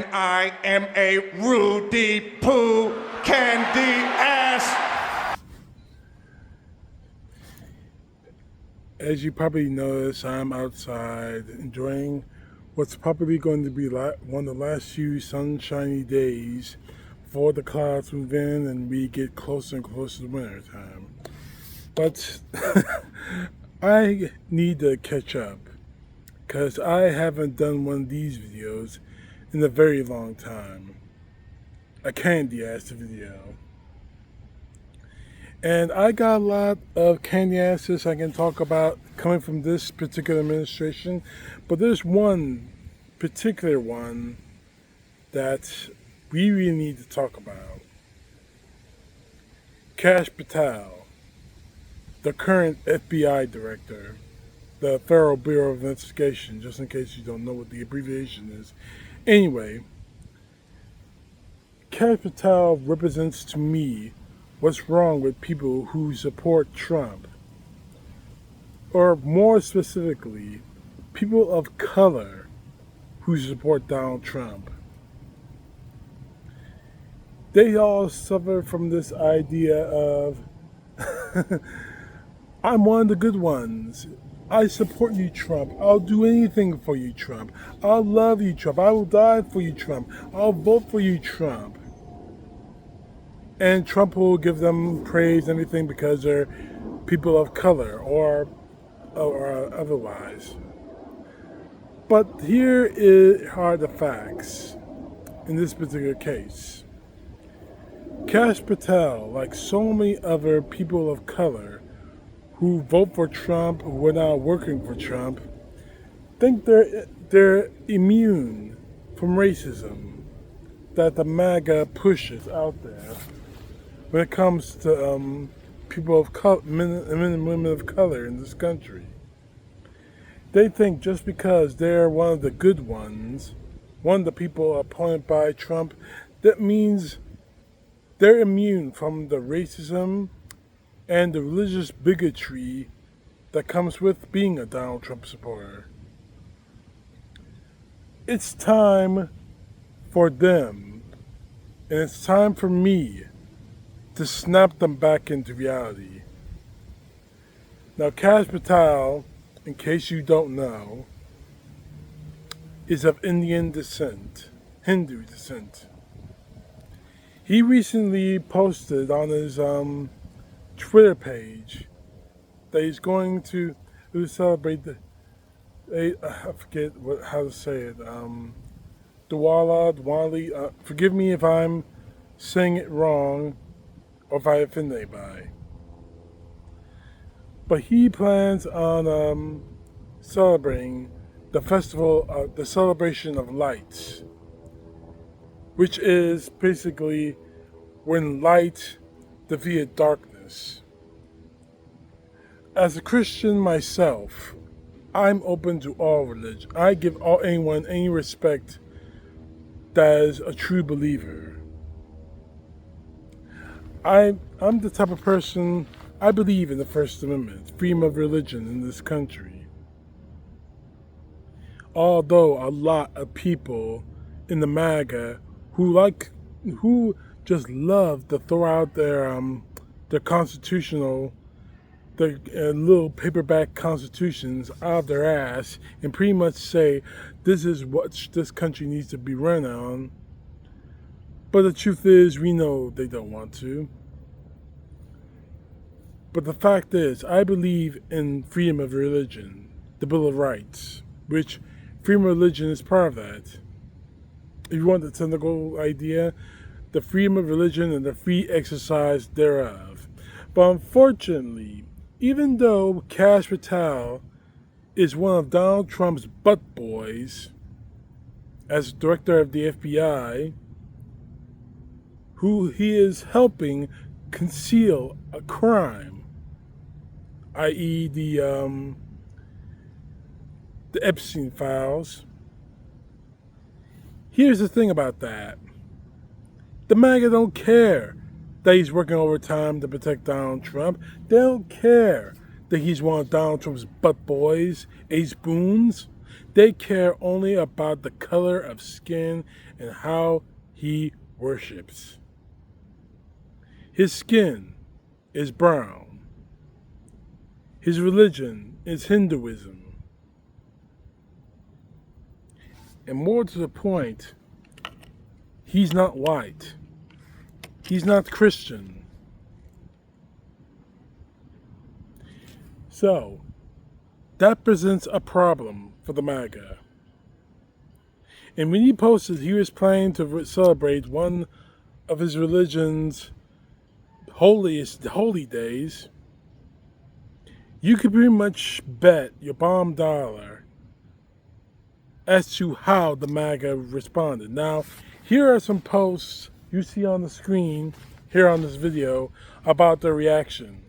and I am a Rudy Poo candy ass. As you probably noticed, I'm outside enjoying what's probably going to be one of the last few sunshiny days before the clouds move in and we get closer and closer to winter time. But I need to catch up because I haven't done one of these videos in a very long time. A candy ass video. And I got a lot of candy asses I can talk about coming from this particular administration, but there's one particular one that we really need to talk about. Kash Patel, the current FBI director, the Federal Bureau of Investigation, just in case you don't know what the abbreviation is. Anyway, Kash Patel represents to me what's wrong with people who support Trump, or more specifically, people of color who support Donald Trump. They all suffer from this idea of, I'm one of the good ones. I support you, Trump. I'll do anything for you, Trump. I'll love you, Trump. I will die for you, Trump. I'll vote for you, Trump. And Trump will give them praise and everything because they're people of color or otherwise. But here are the facts in this particular case. Kash Patel, like so many other people of color who vote for Trump, who are now working for Trump, think they're immune from racism that the MAGA pushes out there when it comes to people of color, men and women of color in this country. They think just because they're one of the good ones, one of the people appointed by Trump, that means they're immune from the racism and the religious bigotry that comes with being a Donald Trump supporter. It's time for them, and it's time for me to snap them back into reality. Now, Kash Patel, in case you don't know, is of Indian descent, Hindu descent. He recently posted on his Twitter page that he's going to celebrate I forget how to say it, Diwali, forgive me if I'm saying it wrong or if I offend anybody. But he plans on celebrating the festival, the celebration of lights, which is basically when light defeated darkness. As a Christian myself, I'm open to all religion. I give anyone any respect that is a true believer. I'm the type of person, I believe in the First Amendment, freedom of religion in this country. Although a lot of people in the MAGA who just love to throw out their constitutional, their little paperback constitutions out of their ass and pretty much say this is what this country needs to be run on. But the truth is, we know they don't want to. But the fact is, I believe in freedom of religion, the Bill of Rights, which freedom of religion is part of that. If you want the technical idea, the freedom of religion and the free exercise thereof. But unfortunately, even though Kash Patel is one of Donald Trump's butt boys as director of the FBI, who he is helping conceal a crime, i.e. the Epstein files. Here's the thing about that. The MAGA don't care that he's working overtime to protect Donald Trump. They don't care that he's one of Donald Trump's butt boys, ace boons. They care only about the color of skin and how he worships. His skin is brown. His religion is Hinduism. And more to the point, he's not white. He's not Christian. So, that presents a problem for the MAGA. And when he posted he was planning to celebrate one of his religion's holy days, you could pretty much bet your bottom dollar as to how the MAGA responded. Now, here are some posts you see on the screen here on this video about their reaction.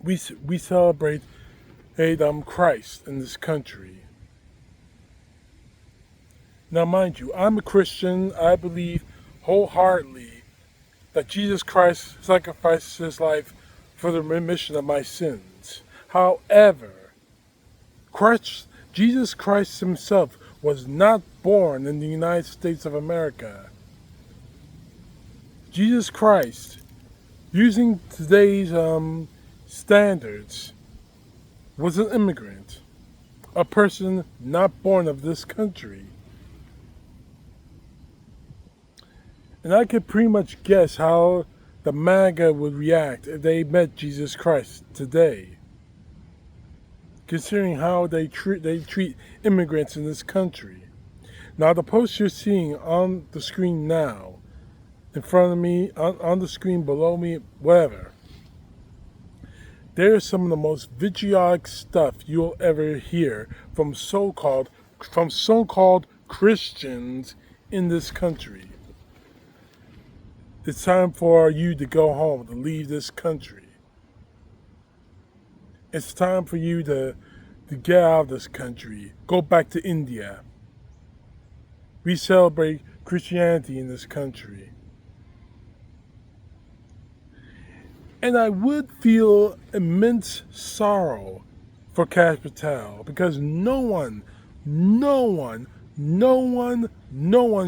We celebrate Christ in this country. Now, mind you, I'm a Christian. I believe wholeheartedly that Jesus Christ sacrificed his life for the remission of my sins. However, Jesus Christ himself was not born in the United States of America. Jesus Christ, using today's standards, was an immigrant, a person not born of this country. And I could pretty much guess how the MAGA would react if they met Jesus Christ today, considering how they treat immigrants in this country. Now, the post you're seeing on the screen now, in front of me, on the screen below me, whatever, there's some of the most vitriolic stuff you'll ever hear from so-called Christians in this country. It's time for you to go home, to leave this country. It's time for you to get out of this country, go back to India. We celebrate Christianity in this country. And I would feel immense sorrow for Kash Patel, because no one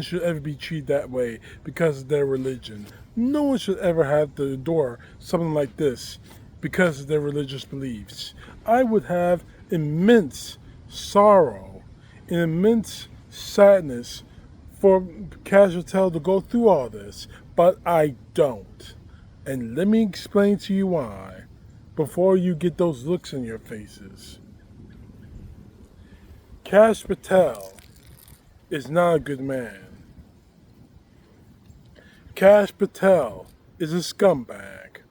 should ever be treated that way because of their religion. No one should ever have to endure something like this because of their religious beliefs. I would have immense sorrow and immense sadness for Kash Patel to go through all this, but I don't. And let me explain to you why before you get those looks in your faces. Kash Patel is not a good man. Kash Patel is a scumbag.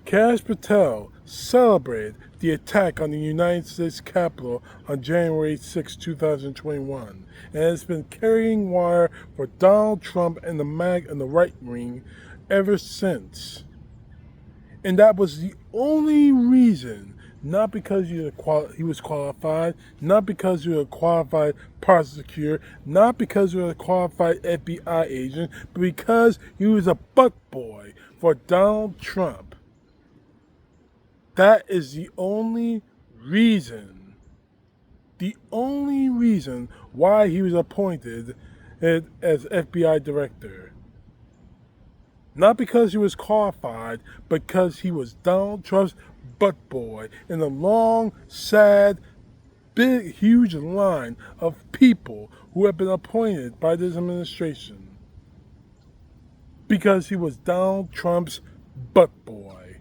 Kash Patel celebrated the attack on the United States Capitol on January 6, 2021, and has been carrying wire for Donald Trump and the right wing ever since. And that was the only reason, not because he was qualified, not because he was a qualified prosecutor, not because he was a qualified FBI agent, but because he was a butt boy for Donald Trump. That is the only reason why he was appointed as FBI director. Not because he was qualified, but because he was Donald Trump's butt boy in a long, sad, big, huge line of people who have been appointed by this administration. Because he was Donald Trump's butt boy.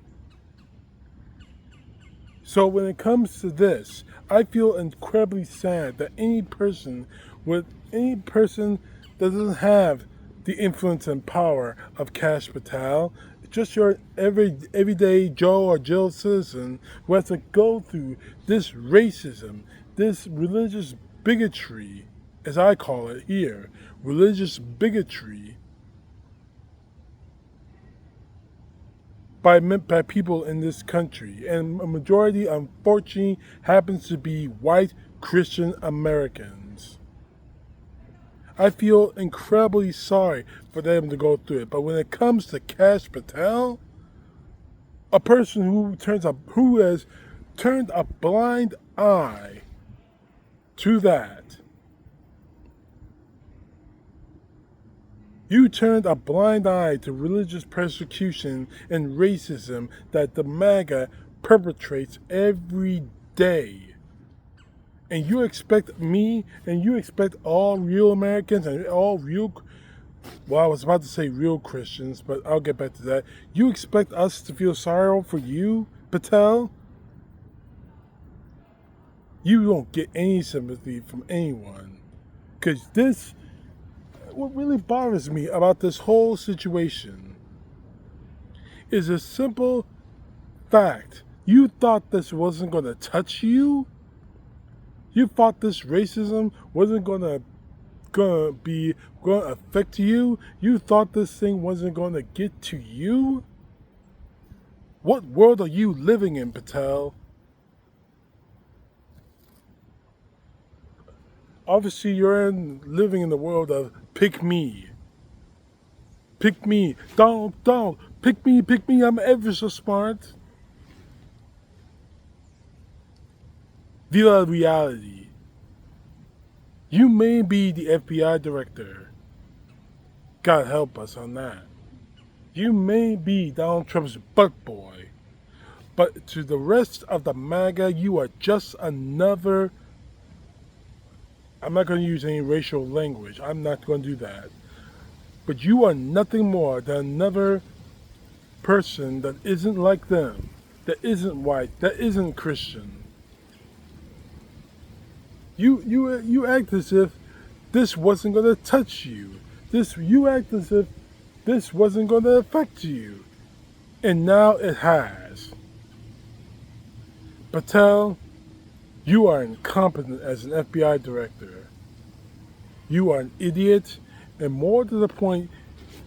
So when it comes to this, I feel incredibly sad that any person that doesn't have the influence and power of Kash Patel, just your everyday Joe or Jill citizen who has to go through this racism, this religious bigotry, as I call it here, religious bigotry by people in this country. And a majority, unfortunately, happens to be white Christian Americans. I feel incredibly sorry for them to go through it. But when it comes to Kash Patel, a person who has turned a blind eye to that. You turned a blind eye to religious persecution and racism that the MAGA perpetrates every day. And you expect me and you expect all real Americans and all real, well, I was about to say real Christians, but I'll get back to that. You expect us to feel sorrow for you, Patel? You won't get any sympathy from anyone. Because this, what really bothers me about this whole situation is a simple fact. You thought this wasn't going to touch you? You thought this racism wasn't going to affect you? You thought this thing wasn't going to get to you? What world are you living in, Patel? Obviously, you're living in the world of pick me. Pick me. Don't. Pick me. I'm ever so smart. Viva reality. You may be the FBI director. God help us on that. You may be Donald Trump's butt boy. But to the rest of the MAGA, you are just another... I'm not going to use any racial language. I'm not going to do that. But you are nothing more than another person that isn't like them, that isn't white, that isn't Christian. You act as if this wasn't going to touch you. You act as if this wasn't going to affect you. And now it has. Patel, you are incompetent as an FBI director. You are an idiot, and more to the point,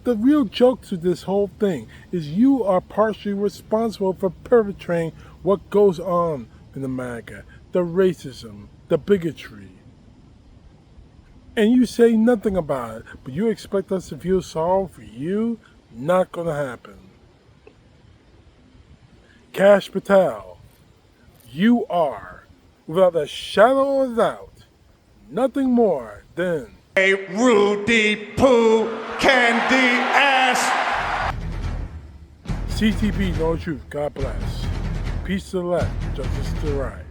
the real joke to this whole thing is you are partially responsible for perpetrating what goes on in the MAGA, the racism, the bigotry. And you say nothing about it, but you expect us to feel sorrow for you? Not gonna happen. Kash Patel, you are, without a shadow of a doubt, nothing more than a Rudy Poo Candy ass. CTP, no truth. God bless. Peace to the left, justice to the right.